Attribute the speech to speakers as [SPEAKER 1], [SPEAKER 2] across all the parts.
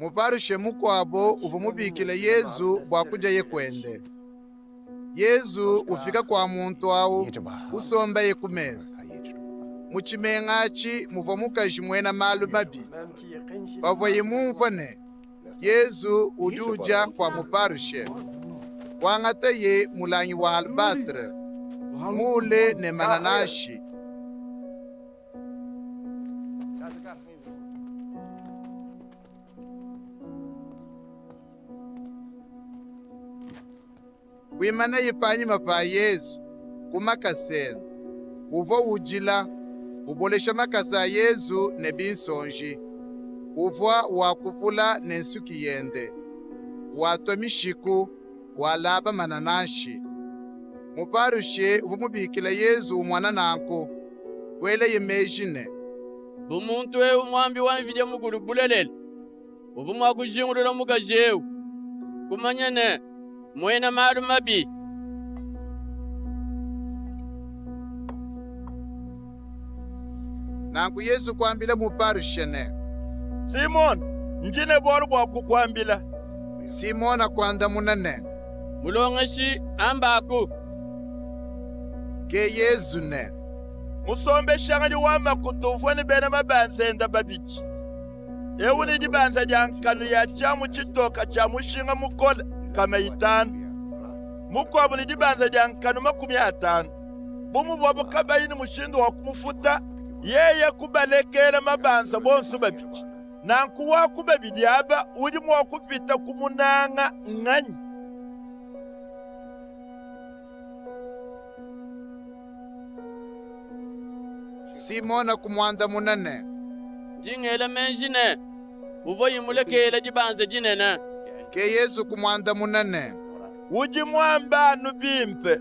[SPEAKER 1] muparushe mukwabo uvumubikile Yesu bwakuja ye kwende. Yesu ufika kwa muntu awu usomba ye kumeza. Muchimeng'achi muvomukaji mwena malu mabi. Bavoye mumvone. Yesu ujuja kwa muparushe. Wangata ye mulanyi wa albatre. Mule ne mananashi. Wimana yipanyi mapa Yesu kumakasena. Uvo ujila ubolesha makasa Yesu ne binsonji. Uvwa wakupula ne nsuki yende. Watwa mishiku walaba mananashi. Muparushe uvumubikila Yesu umwana nanko. Wele yemejine.
[SPEAKER 2] Bumuntu we umwambi wamvide muguru bulelele. Uvumwa kujingurira mukajewu. Kumanyene mwena maru mabi.
[SPEAKER 1] Nangu Yesu kwambila muparushe ne.
[SPEAKER 3] Simon, njine boru kwa kukwambila.
[SPEAKER 1] Simon akwanda munane.
[SPEAKER 2] Mulongeshi ambaku.
[SPEAKER 1] Ke Yesu ne.
[SPEAKER 3] Musombe shangani wama kutufwani bena mabanzenda babichi. Ewu ni jibanza jankanu ya chamu chitoka chamu shinga mukola kama itanu. Mukwabu ni jibanza jankanu 50. Bumu wabu kabaini mushindu wa kumufuta. Yeye kubalekera mabanza bonsu babichi. Nanku waku babidiaba ujimu wakufita kumunanga ngani.
[SPEAKER 1] Simona kumwanda munane.
[SPEAKER 2] Jingela menjine. Uvo yimulekela jibanze jinene.
[SPEAKER 1] Ke Yesu kumwanda munane.
[SPEAKER 3] Ujimwamba nubimpe.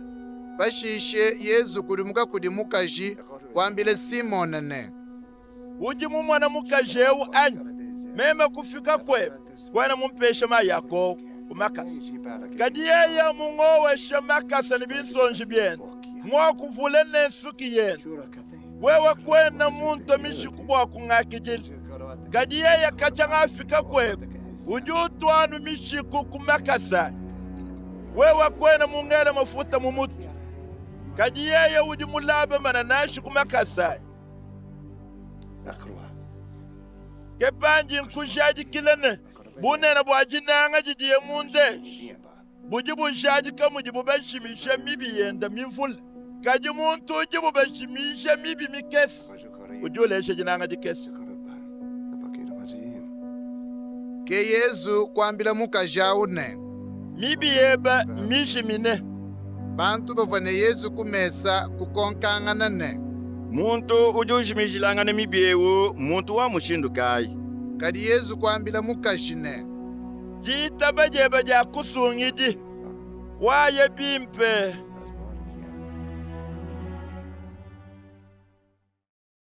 [SPEAKER 1] Bashishe Yesu kulimuka kulimukaji kwambile Simona ne.
[SPEAKER 3] Ujimu mwana mukajewu anyi. Mema kufika kwe. Kwana mumpesha mayako. Umakasi. Kadi yeye mungowe shemakasa ni binsonji bienu. Mwa kuvule nensuki yenu. Wewe kwena muntu mishikubwa kungakijili. Kadi yeye kachanga afika kwe. Ujutwanu mishiku kumakasa. Wewe kwena mungele mafuta mumutu. Kadi yeye ujimulabe mananashi kumakasa. Kepanji nkushaji kilene. Bunena bwajinanga jidiye munde. Bujibushaji kamujibu bashimisha mibi yenda mivula. Kaji muntu ujibu bashimisha mibi mikesi. Ujuleshe jinanga jikesi.
[SPEAKER 1] Ke Yesu kwambila mukajawu ne.
[SPEAKER 3] Mibi yeba mishimine.
[SPEAKER 1] Bantu bavane Yesu kumesa kukonkangana ne.
[SPEAKER 4] Muntu ujujimijilanga ne mibiewu muntu wa mushindu kai.
[SPEAKER 1] Kadi Yesu kwambila mukashine.
[SPEAKER 3] Jita bajeba ja kusungidi. Waye bimpe.